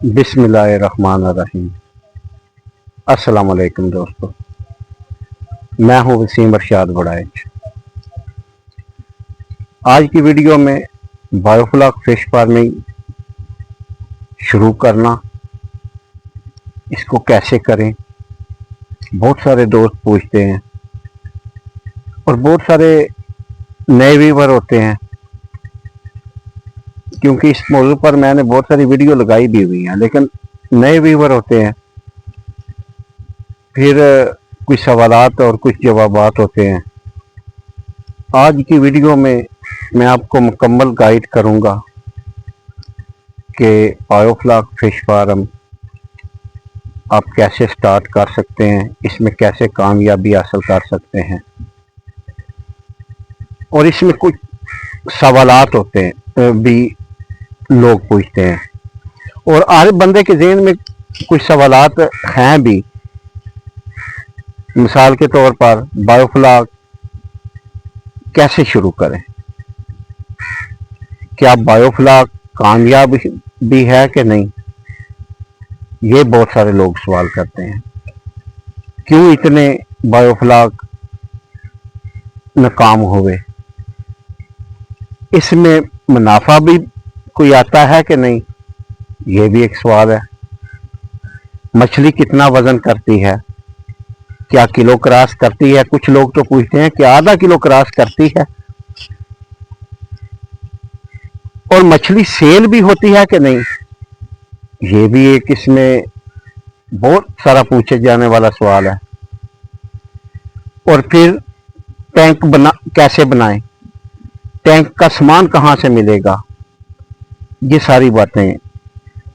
बिस्मिल्लाहिर्रहमानिर्रहीम। अस्सलाम वालेकुम दोस्तों, मैं हूं वसीम अरशाद बड़ाइच। आज की वीडियो में बायोफ्लॉक फिश फार्मिंग शुरू करना, इसको कैसे करें, बहुत सारे दोस्त पूछते हैं और बहुत सारे नए व्यूवर होते हैं, क्योंकि इस मौजू पर मैंने बहुत सारी वीडियो लगाई भी हुई हैं, लेकिन नए व्यूवर होते हैं, फिर कुछ सवालात और कुछ जवाबात होते हैं। आज की वीडियो में मैं आपको मुकम्मल गाइड करूंगा कि बायोफ्लॉक फिश फार्म आप कैसे स्टार्ट कर सकते हैं, इसमें कैसे कामयाबी हासिल कर सकते हैं। और इसमें कुछ सवालात होते हैं भी लोग पूछते हैं, और हर बंदे के ज़हन में कुछ सवालात हैं भी। मिसाल के तौर पर बायोफ्लॉक कैसे शुरू करें, क्या बायोफ्लॉक कामयाब भी है कि नहीं, ये बहुत सारे लोग सवाल करते हैं। क्यों इतने बायोफ्लॉक नाकाम हुए, इसमें मुनाफा भी कोई आता है कि नहीं, ये भी एक सवाल है। मछली कितना वजन करती है, क्या किलो क्रॉस करती है? कुछ लोग तो पूछते हैं कि आधा किलो क्रॉस करती है। और मछली सेल भी होती है कि नहीं, ये भी एक इसमें बहुत सारा पूछे जाने वाला सवाल है। और फिर टैंक कैसे बनाएं, टैंक का सामान कहां से मिलेगा, ये सारी बातें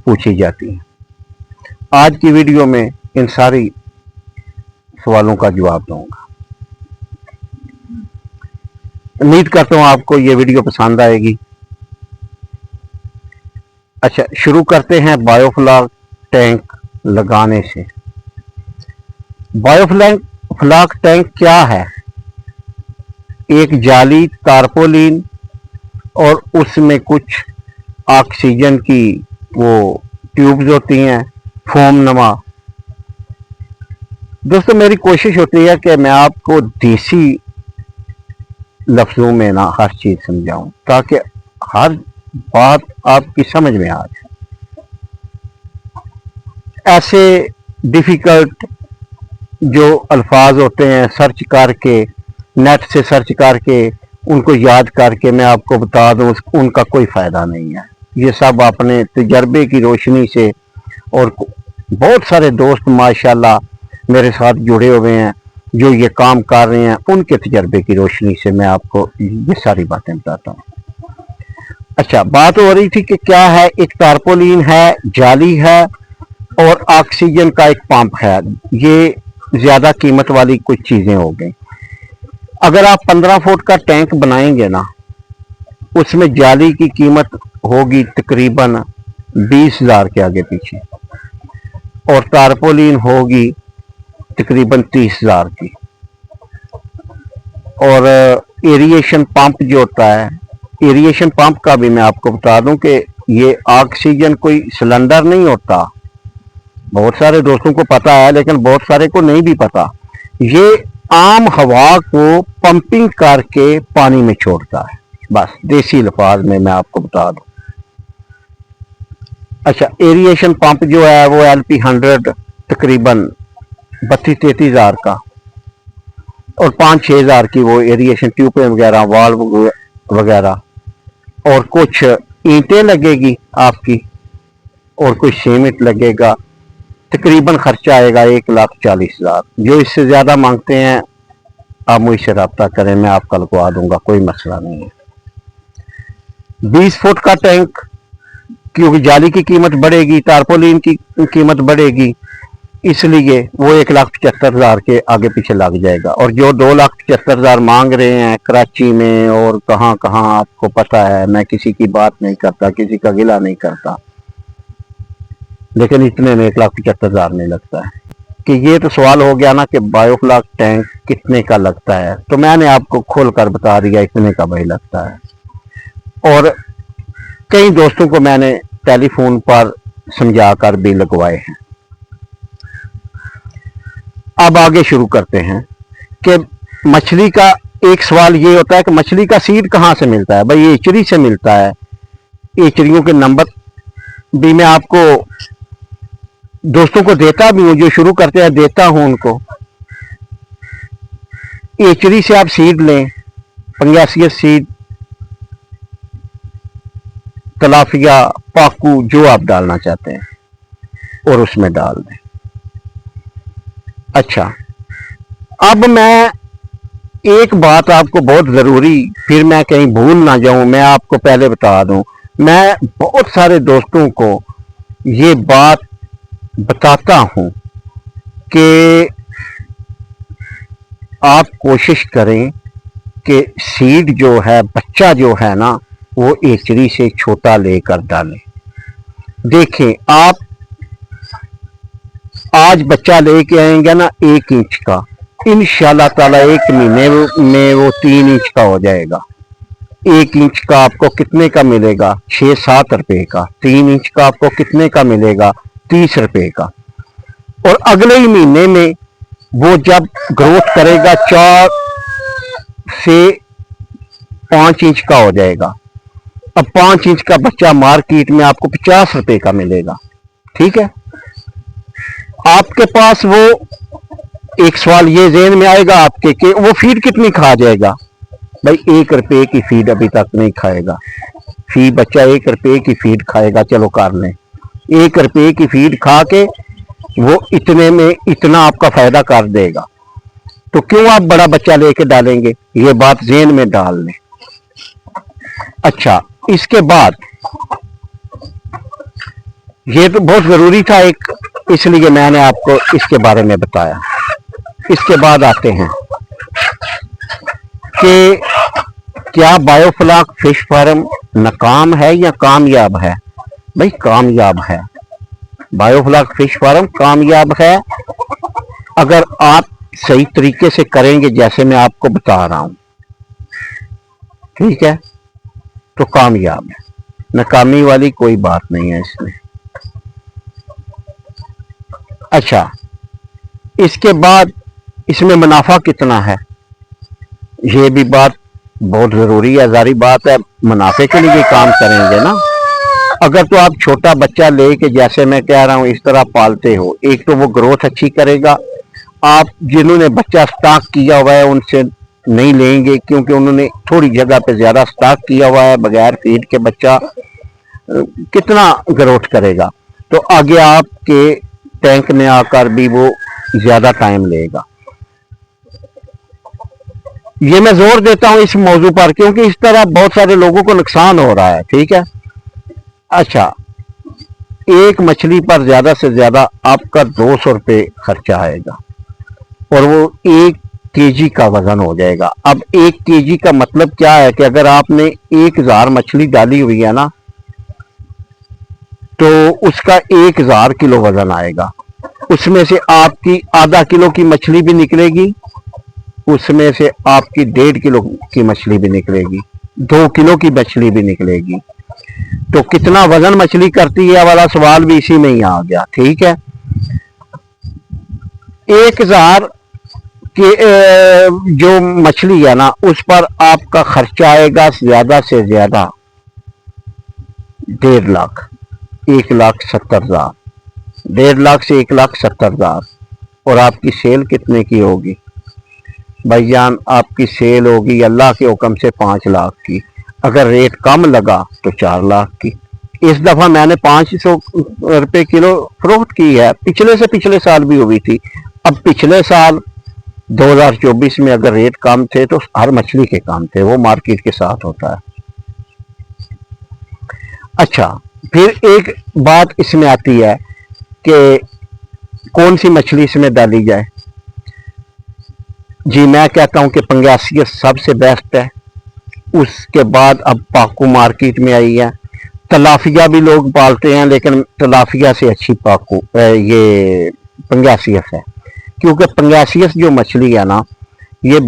पूछी जाती हैं। आज की वीडियो में इन सारी सवालों का जवाब दूंगा। उम्मीद करता हूं आपको ये वीडियो पसंद आएगी। अच्छा, शुरू करते हैं बायोफ्लॉक टैंक लगाने से। बायोफ्लॉक टैंक क्या है? एक जाली तारपोलिन और उसमें कुछ ऑक्सीजन की वो ट्यूब्स होती हैं, फोम नमा। दोस्तों, मेरी कोशिश होती है कि मैं आपको देसी लफ्जों में ना हर चीज समझाऊं, ताकि हर बात आपकी समझ में आ जाए। ऐसे डिफिकल्ट जो अल्फाज होते हैं, सर्च करके, नेट से सर्च करके, उनको याद करके मैं आपको बता दूं, उनका कोई फायदा नहीं है। ये सब अपने तजर्बे की रोशनी से, और बहुत सारे दोस्त माशाल्लाह मेरे साथ जुड़े हुए हैं जो ये काम कर रहे हैं, उनके तजर्बे की रोशनी से मैं आपको ये सारी बातें बताता हूँ। अच्छा, बात हो रही थी कि क्या है, एक टारपोलिन है, जाली है और ऑक्सीजन का एक पंप है। ये ज्यादा कीमत वाली कुछ चीजें हो गई। अगर आप 15 फुट का टैंक बनाएंगे ना, उसमें जाली की कीमत होगी तकरीबन 20,000 के आगे पीछे, और टारपोलिन होगी तकरीबन 30,000 की। और एरिएशन पंप जो होता है, एरिएशन पंप का भी मैं आपको बता दूं कि ये ऑक्सीजन कोई सिलेंडर नहीं होता। बहुत सारे दोस्तों को पता है, लेकिन बहुत सारे को नहीं भी पता। ये आम हवा को पंपिंग करके पानी में छोड़ता है, बस देसी अल्फाज में मैं आपको बता दूं। अच्छा, एरिएशन पंप जो है वो LP100 तकरीबन 32-33 हज़ार का, और 5-6 हज़ार की वो एरिएशन ट्यूबें वगैरह, वाल्व वगैरह, और कुछ ईंटें लगेगी आपकी, और कुछ सीमेंट लगेगा। तकरीबन खर्चा आएगा 1,40,000। जो इससे ज्यादा मांगते हैं आप मुझसे रब्ता करें, मैं आपका लगवा दूंगा, कोई मसला नहीं है। 20 फुट का टैंक, क्योंकि जाली की कीमत बढ़ेगी, टारपोलिन की कीमत बढ़ेगी, इसलिए वो 1,75,000 के आगे पीछे लग जाएगा। और जो 2,75,000 मांग रहे हैं कराची में और कहाँ कहाँ, आपको पता है, मैं किसी की बात नहीं करता, किसी का गिला नहीं करता, लेकिन इतने में 1,75,000 नहीं लगता है। कि ये तो सवाल हो गया ना कि बायोफ्लॉक टैंक कितने का लगता है, तो मैंने आपको खोल कर बता दिया इतने का भाई लगता है। और कई दोस्तों को मैंने टेलीफोन पर समझाकर भी लगवाए हैं। अब आगे शुरू करते हैं कि मछली का एक सवाल ये होता है कि मछली का सीड कहाँ से मिलता है। भाई एचरी से मिलता है। एचरियों के नंबर भी मैं आपको दोस्तों को देता भी हूँ, जो शुरू करते हैं देता हूँ उनको। एचरी से आप सीड लें, पंग्यासियस सीड, तलाफिया, पाकू, जो आप डालना चाहते हैं, और उसमें डाल दें। अच्छा, अब मैं एक बात आपको बहुत ज़रूरी, फिर मैं कहीं भूल ना जाऊं, मैं आपको पहले बता दूं। मैं बहुत सारे दोस्तों को ये बात बताता हूं कि आप कोशिश करें कि सीड जो है, बच्चा जो है ना, वो एचरी से छोटा लेकर डालें। देखें, आप आज बच्चा लेके आएंगे ना 1 इंच का, इंशाल्लाह ताला 1 महीने में वो 3 इंच का हो जाएगा। 1 इंच का आपको कितने का मिलेगा? 6-7 रुपए का। 3 इंच का आपको कितने का मिलेगा? 30 रुपए का। और अगले ही महीने में वो जब ग्रोथ करेगा 4 से 5 इंच का हो जाएगा। अब 5 इंच का बच्चा मार्केट में आपको 50 रुपए का मिलेगा। ठीक है, आपके पास वो एक सवाल ये ज़हन में आएगा आपके कि वो फीड कितनी खा जाएगा। भाई 1 रुपए की फीड अभी तक नहीं खाएगा। बच्चा 1 रुपए की फीड खाएगा, चलो कर लें। 1 रुपए की फीड खा के वो इतने में इतना आपका फायदा कर देगा, तो क्यों आप बड़ा बच्चा लेके डालेंगे? ये बात ज़हन में डाल लें। अच्छा, इसके बाद ये तो बहुत ज़रूरी था एक, इसलिए मैंने आपको इसके बारे में बताया। इसके बाद आते हैं कि क्या बायोफ्लॉक फिश फार्म नाकाम है या कामयाब है? भाई कामयाब है। बायोफ्लॉक फिश फार्म कामयाब है अगर आप सही तरीके से करेंगे, जैसे मैं आपको बता रहा हूं। ठीक है, तो कामयाब है, नाकामी वाली कोई बात नहीं है इसमें। अच्छा, इसके बाद इसमें मुनाफा कितना है, ये भी बात बहुत ज़रूरी है। जारी बात है, मुनाफे के लिए काम करेंगे ना। अगर तो आप छोटा बच्चा लेके, जैसे मैं कह रहा हूँ, इस तरह पालते हो, एक तो वो ग्रोथ अच्छी करेगा। आप जिन्होंने बच्चा स्टॉक किया हुआ है उनसे नहीं लेंगे, क्योंकि उन्होंने थोड़ी जगह पे ज़्यादा स्टॉक किया हुआ है। बगैर फीड के बच्चा कितना ग्रोथ करेगा, तो आगे आपके टैंक में आकर भी वो ज़्यादा टाइम लेगा। ये मैं जोर देता हूं इस मौजू पर, क्योंकि इस तरह बहुत सारे लोगों को नुकसान हो रहा है। ठीक है। अच्छा, एक मछली पर ज्यादा से ज्यादा आपका 200 रुपये खर्चा आएगा, और वो 1 केजी का वजन हो जाएगा। अब 1 केजी का मतलब क्या है कि अगर आपने 1000 मछली डाली हुई है ना, तो उसका 1000 किलो वजन आएगा। उसमें से आपकी आधा किलो की मछली भी निकलेगी, उसमें से आपकी 1.5 किलो की मछली भी निकलेगी, 2 किलो की मछली भी निकलेगी। तो कितना वजन मछली करती है वाला सवाल भी इसी में ही आ गया। ठीक है, 1000 के जो मछली है ना, उस पर आपका खर्चा आएगा ज्यादा से ज्यादा 1.5 लाख, 1,70,000, 1.5 लाख से 1,70,000। और आपकी सेल कितने की होगी भाईजान? आपकी सेल होगी अल्लाह के हुक्म से 5 लाख की। अगर रेट कम लगा तो 4 लाख की। इस दफा मैंने 500 रुपये किलो फरोख्त की है, पिछले से पिछले साल भी हुई थी। अब पिछले साल 2024 में अगर रेट कम थे तो हर मछली के कम थे, वो मार्केट के साथ होता है। अच्छा, फिर एक बात इसमें आती है कि कौन सी मछली इसमें डाली जाए। जी, मैं कहता हूं कि पंग्यासियस सबसे बेस्ट है। उसके बाद अब पाकू मार्केट में आई है। तलाफिया भी लोग पालते हैं, लेकिन तलाफिया से अच्छी पाकू ये पंग्यासियस है। क्योंकि पंग्यासियस जो मछली है ना, ये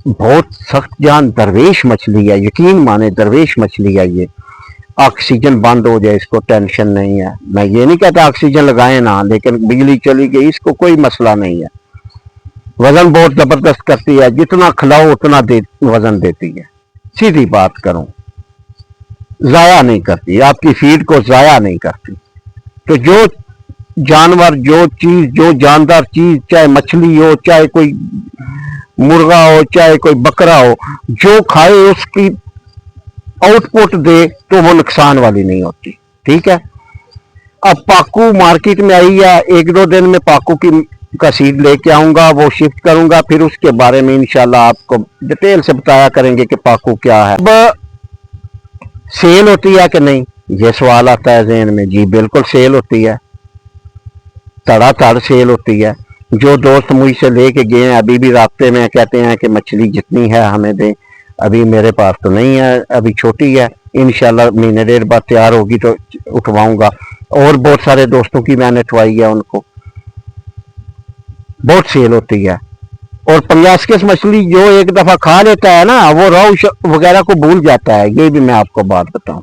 बहुत सख्त जान दरवेश मछली है, यकीन माने दरवेश मछली है ये। ऑक्सीजन बंद हो जाए इसको टेंशन नहीं है। मैं ये नहीं कहता ऑक्सीजन लगाएं ना, लेकिन बिजली चली गई इसको कोई मसला नहीं है। वजन बहुत जबरदस्त करती है, जितना खिलाओ उतना वजन देती है। सीधी बात करूं, जाया नहीं करती, आपकी फीड को जाया नहीं करती। तो जो जानवर, जो चीज, जो जानदार चीज, चाहे मछली हो, चाहे कोई मुर्गा हो, चाहे कोई बकरा हो, जो खाए उसकी आउटपुट दे तो वो नुकसान वाली नहीं होती। ठीक है। अब पाकू मार्केट में आई है, 1-2 दिन में पाकू का सीड लेके आऊंगा, वो शिफ्ट करूंगा, फिर उसके बारे में इंशाल्लाह आपको डिटेल से बताया करेंगे कि पाकू क्या है। अब सेल होती है कि नहीं, ये सवाल आता है ज़हन में। जी बिल्कुल सेल होती है, तड़ातड़ सेल होती है। जो दोस्त मुझसे लेके गए हैं अभी भी रास्ते में कहते हैं कि मछली जितनी है हमें दें। अभी मेरे पास तो नहीं है, अभी छोटी है, इंशाल्लाह महीने डेढ़ बाद तैयार होगी तो उठवाऊंगा। और बहुत सारे दोस्तों की मैंने उठवाई है, उनको बहुत सेल होती है। और पंगासकस मछली जो एक दफा खा लेता है ना, वो रौश वगैरह को भूल जाता है। ये भी मैं आपको बात बताऊं।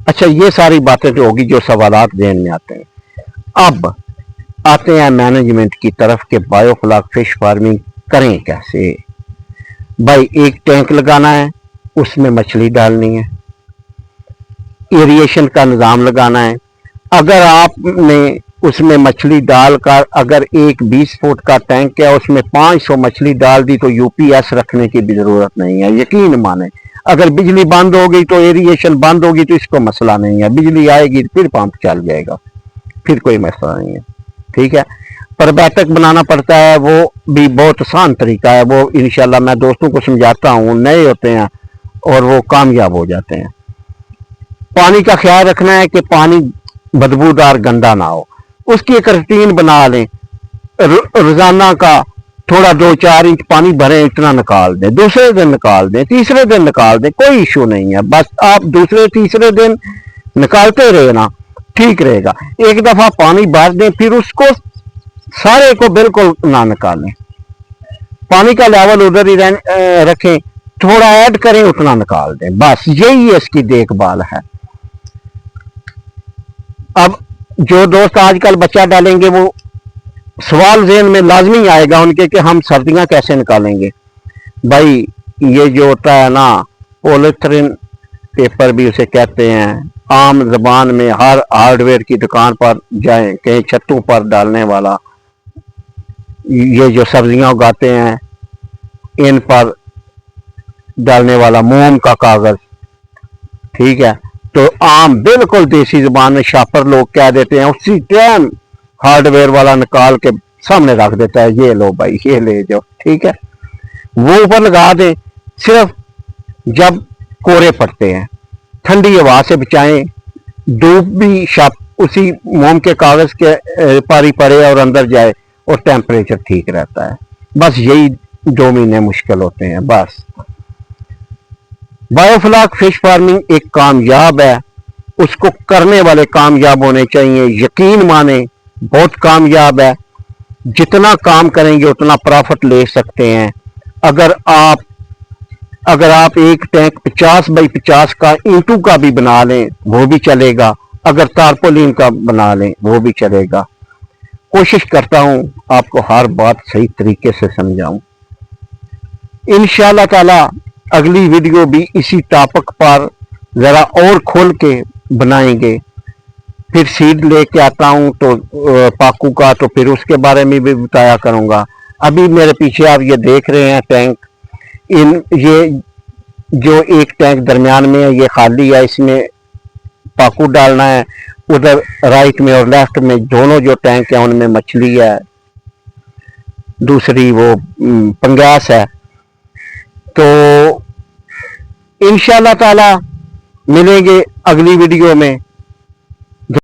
अच्छा, ये सारी बातें तो होगी जो सवालात ज़हन में आते हैं। अब आते हैं मैनेजमेंट की तरफ के बायोफ्लॉक फिश फार्मिंग करें कैसे। भाई एक टैंक लगाना है, उसमें मछली डालनी है, एरिएशन का निज़ाम लगाना है। अगर आपने उसमें मछली डालकर, अगर एक 20 फुट का टैंक है उसमें 500 मछली डाल दी तो यूपीएस रखने की भी जरूरत नहीं है। यकीन माने, अगर बिजली बंद हो गई तो एरिएशन बंद होगी तो इसको मसला नहीं है, बिजली आएगी फिर पंप चल जाएगा, फिर कोई मसला नहीं है। ठीक है। प्रबैतक बनाना पड़ता है, वो भी बहुत आसान तरीका है। वो इंशाल्लाह मैं दोस्तों को समझाता हूँ, नए होते हैं और वो कामयाब हो जाते हैं। पानी का ख्याल रखना है कि पानी बदबूदार गंदा ना हो। उसकी एक रूटीन बना लें, रोजाना का थोड़ा 2-4 इंच पानी भरें, इतना निकाल दें, दूसरे दिन निकाल दें, तीसरे दिन निकाल दें, कोई इशू नहीं है। बस आप दूसरे तीसरे दिन निकालते रहे ना, ठीक रहेगा। एक दफा पानी भर दें, फिर उसको सारे को बिल्कुल ना निकालें, पानी का लेवल उधर ही रखें, थोड़ा ऐड करें, उतना निकाल दें, बस यही इसकी देखभाल है। अब जो दोस्त आजकल बच्चा डालेंगे वो सवाल ज़हन में लाजमी आएगा उनके कि हम सर्दियां कैसे निकालेंगे। भाई ये जो होता है ना, पॉलीथीन पेपर भी उसे कहते हैं, आम जबान में हर हार्डवेयर की दुकान पर जाएं, कहीं छतों पर डालने वाला, ये जो सब्जियां उगाते हैं इन पर डालने वाला मोम का कागज। ठीक है। तो आम बिल्कुल देसी जुबान में शापर लोग कह देते हैं, उसी टाइम हार्डवेयर वाला निकाल के सामने रख देता है, ये लो भाई ये ले जाओ। ठीक है। वो ऊपर लगा दें, सिर्फ जब कोरे पड़ते हैं, ठंडी हवा से बचाएं, धूप भी उसी मोम के कागज के पारी पड़े और अंदर जाए और टेम्परेचर ठीक रहता है। बस यही 2 महीने मुश्किल होते हैं बस। बायोफ्लॉक फिश फार्मिंग एक कामयाब है, उसको करने वाले कामयाब होने चाहिए। यकीन माने बहुत कामयाब है, जितना काम करेंगे उतना प्रॉफिट ले सकते हैं। अगर आप एक टैंक 50 बाई 50 का ईंटों का भी बना लें वो भी चलेगा, अगर तारपोलिन का बना लें वो भी चलेगा। कोशिश करता हूं आपको हर बात सही तरीके से समझाऊं। इंशाल्लाह ताला अगली वीडियो भी इसी टॉपिक पर जरा और खोल के बनाएंगे। फिर सीड लेके आता हूं तो पाकू का, तो फिर उसके बारे में भी बताया करूंगा। अभी मेरे पीछे आप ये देख रहे हैं टैंक, ये जो एक टैंक दरमियान में है ये खाली है, इसमें पाकू डालना है। उधर राइट में और लेफ्ट में दोनों जो टैंक है उनमें मछली है, दूसरी वो पंगास है। तो इंशाल्लाह ताला मिलेंगे अगली वीडियो में।